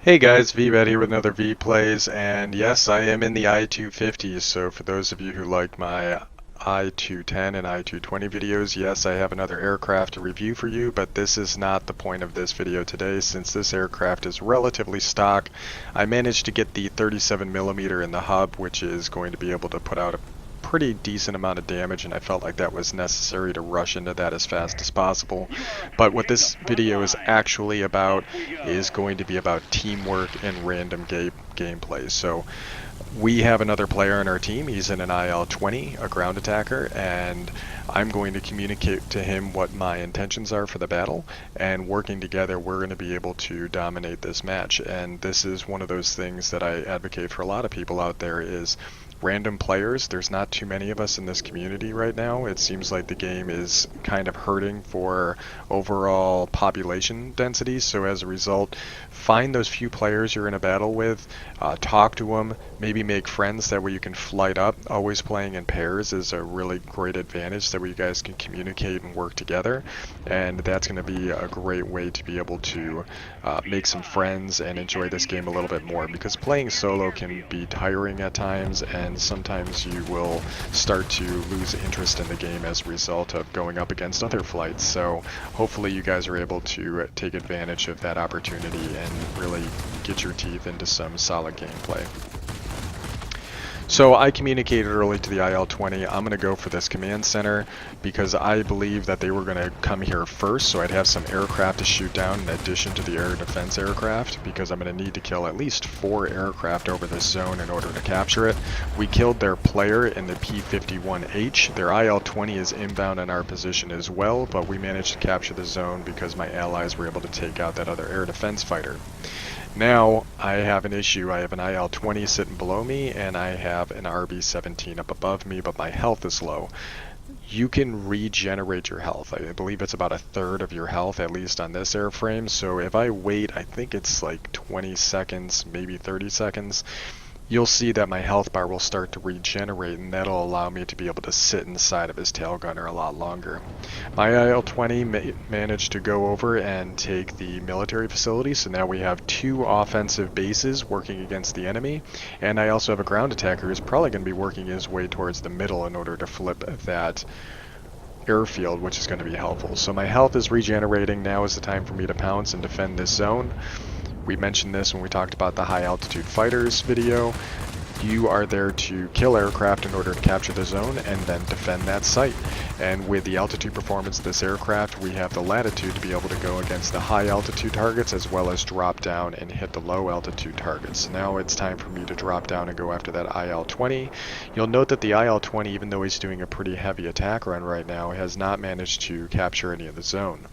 Hey guys, Veebat here with another V Plays, and yes, I am in the I-250, so for those of you who like my I-210 and I-220 videos, yes, I have another aircraft to review for you, but this is not the point of this video today. Since this aircraft is relatively stock, I managed to get the 37mm in the hub, which is going to be able to put out a pretty decent amount of damage, and I felt like that was necessary to rush into that as fast as possible. But what this video is actually about is going to be about teamwork and random gameplay. So we have another player on our team. He's in an IL-20, a ground attacker, and I'm going to communicate to him what my intentions are for the battle, and working together we're going to be able to dominate this match. And this is one of those things that I advocate for a lot of people out there is random players. There's not too many of us in this community right now. It seems like the game is kind of hurting for overall population density, so as a result, find those few players you're in a battle with, talk to them, maybe make friends, that way you can flight up. Always playing in pairs is a really great advantage, that way you guys can communicate and work together, and that's going to be a great way to be able to make some friends and enjoy this game a little bit more, because playing solo can be tiring at times, and sometimes you will start to lose interest in the game as a result of going up against other flights. So hopefully you guys are able to take advantage of that opportunity and really get your teeth into some solid gameplay. So I communicated early to the IL-20, I'm going to go for this command center because I believe that they were going to come here first, so I'd have some aircraft to shoot down in addition to the air defense aircraft, because I'm going to need to kill at least 4 aircraft over this zone in order to capture it. We killed their player in the P-51H. Their IL-20 is inbound in our position as well, but we managed to capture the zone because my allies were able to take out that other air defense fighter. Now I have an issue. I have an IL-20 sitting below me and I have an RB-17 up above me, but my health is low. You can regenerate your health. I believe it's about a third of your health, at least on this airframe. So if I wait, I think it's like 20 seconds, maybe 30 seconds, you'll see that my health bar will start to regenerate, and that'll allow me to be able to sit inside of his tail gunner a lot longer. My IL-20 managed to go over and take the military facility, so now we have 2 offensive bases working against the enemy, and I also have a ground attacker who's probably going to be working his way towards the middle in order to flip that airfield, which is going to be helpful. So my health is regenerating. Now is the time for me to pounce and defend this zone. We mentioned this when we talked about the high altitude fighters video. You are there to kill aircraft in order to capture the zone and then defend that site. And with the altitude performance of this aircraft, we have the latitude to be able to go against the high altitude targets as well as drop down and hit the low altitude targets. Now it's time for me to drop down and go after that IL-20. You'll note that the IL-20, even though he's doing a pretty heavy attack run right now, has not managed to capture any of the zone.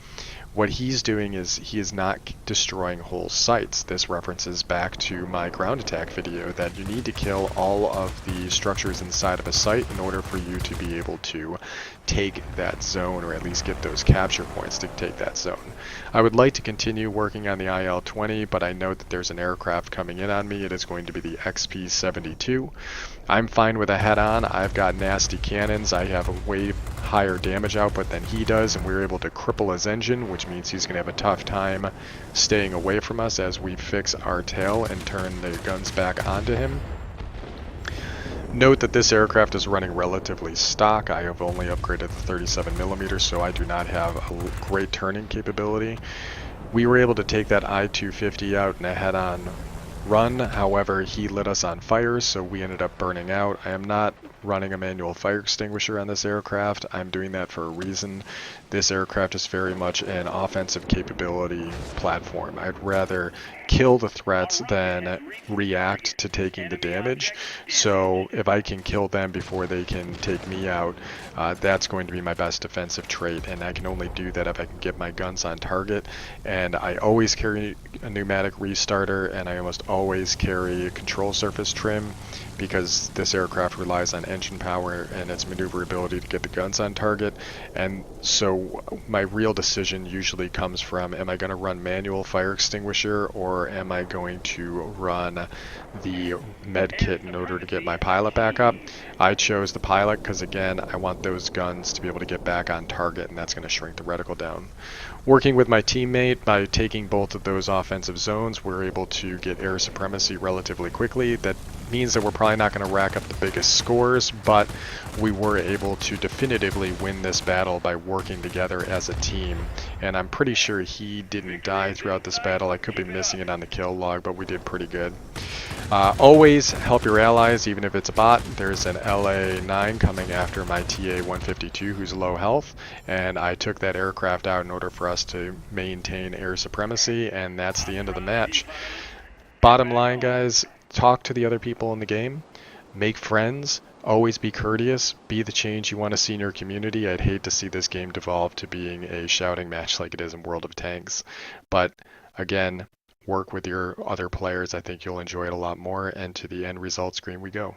What he's doing is he is not destroying whole sites. This references back to my ground attack video that you need to kill all of the structures inside of a site in order for you to be able to take that zone, or at least get those capture points to take that zone. I would like to continue working on the IL-20, but I know that there's an aircraft coming in on me. It is going to be the XP-72. I'm fine with a head-on. I've got nasty cannons. I have a way higher damage output than he does, and we were able to cripple his engine, which means he's going to have a tough time staying away from us as we fix our tail and turn the guns back onto him. Note that this aircraft is running relatively stock. I have only upgraded the 37mm, so I do not have a great turning capability. We were able to take that I-250 out in a head-on run, however he lit us on fire, so we ended up burning out. I am not running a manual fire extinguisher on this aircraft. I'm doing that for a reason. This aircraft is very much an offensive capability platform. I'd rather kill the threats than react to taking the damage. So if I can kill them before they can take me out, that's going to be my best defensive trait, and I can only do that if I can get my guns on target. And I always carry a pneumatic restarter, and I almost always carry a control surface trim, because this aircraft relies on engine power and its maneuverability to get the guns on target. And so my real decision usually comes from, am I going to run manual fire extinguisher or or am I going to run the med kit in order to get my pilot back up? I chose the pilot because, again, I want those guns to be able to get back on target, and that's going to shrink the reticle down. Working with my teammate, by taking both of those offensive zones, we're able to get air supremacy relatively quickly. That means that we're probably not going to rack up the biggest scores, but we were able to definitively win this battle by working together as a team. And I'm pretty sure he didn't die throughout this battle. I could be missing it on the kill log, but we did pretty good. Always help your allies, even if it's a bot. There's an LA-9 coming after my TA-152 who's low health, and I took that aircraft out in order for us to maintain air supremacy, and that's the end of the match. Bottom line, guys, talk to the other people in the game, make friends, always be courteous, be the change you want to see in your community. I'd hate to see this game devolve to being a shouting match like it is in World of Tanks, but again, work with your other players. I think you'll enjoy it a lot more, and to the end result screen we go.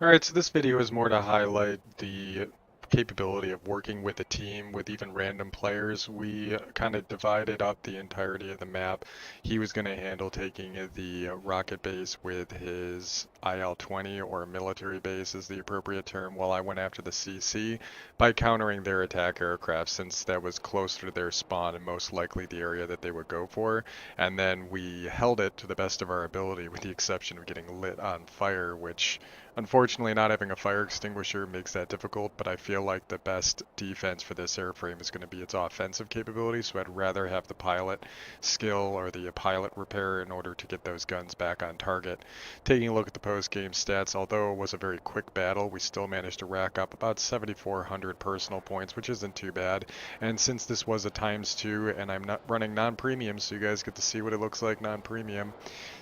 Alright, so this video is more to highlight the capability of working with a team with even random players. We kind of divided up the entirety of the map. He was going to handle taking the rocket base with his IL-20, or military base is the appropriate term, while I went after the CC by countering their attack aircraft, since that was closer to their spawn and most likely the area that they would go for. And then we held it to the best of our ability, with the exception of getting lit on fire, which unfortunately not having a fire extinguisher makes that difficult, but I feel like the best defense for this airframe is going to be its offensive capability, so I'd rather have the pilot skill or the pilot repair in order to get those guns back on target. Taking a look at the post-game stats, although it was a very quick battle, we still managed to rack up about 7,400 personal points, which isn't too bad. And since this was a ×2 and I'm not running non-premium, so you guys get to see what it looks like non-premium,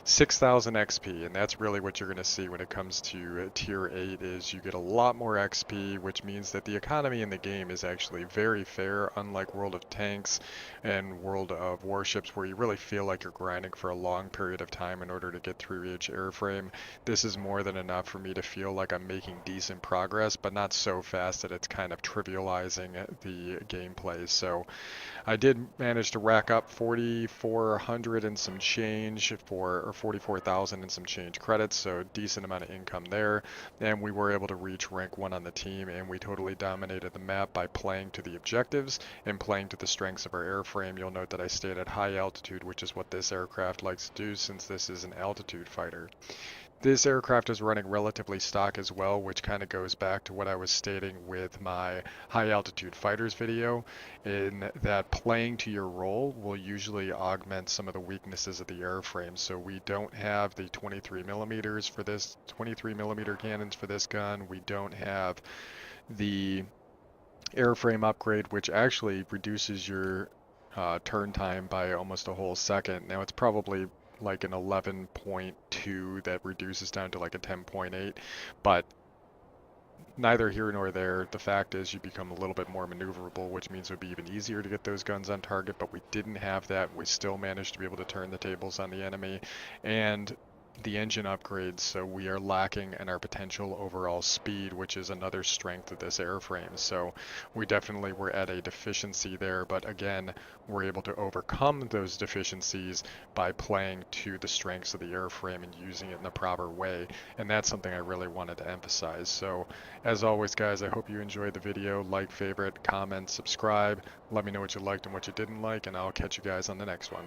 6,000 XP, and that's really what you're going to see when it comes to tier 8, is you get a lot more XP, which means that the economy in the game is actually very fair, unlike World of Tanks and World of Warships, where you really feel like you're grinding for a long period of time in order to get through each airframe. This is more than enough for me to feel like I'm making decent progress, but not so fast that it's kind of trivializing the gameplay. So I did manage to rack up 4,400 and some change or 44,000 and some change credits, so decent amount of income there. And we were able to reach rank 1 on the team, and we totally dominated the map by playing to the objectives and playing to the strengths of our airframe. You'll note that I stayed at high altitude, which is what this aircraft likes to do since this is an altitude fighter. This aircraft is running relatively stock as well, which kind of goes back to what I was stating with my high altitude fighters video, in that playing to your role will usually augment some of the weaknesses of the airframe. So we don't have the 23 millimeters for this, 23 millimeter cannons for this gun. We don't have the airframe upgrade, which actually reduces your turn time by almost a whole second. Now it's probably like an 11.2 that reduces down to like a 10.8, but neither here nor there. The fact is you become a little bit more maneuverable, which means it would be even easier to get those guns on target, but we didn't have that. We still managed to be able to turn the tables on the enemy, and the engine upgrades, so we are lacking in our potential overall speed, which is another strength of this airframe. So we definitely were at a deficiency there, but again, we're able to overcome those deficiencies by playing to the strengths of the airframe and using it in the proper way, and that's something I really wanted to emphasize. So as always, guys, I hope you enjoyed the video. Like, favorite, comment, subscribe, let me know what you liked and what you didn't like, and I'll catch you guys on the next one.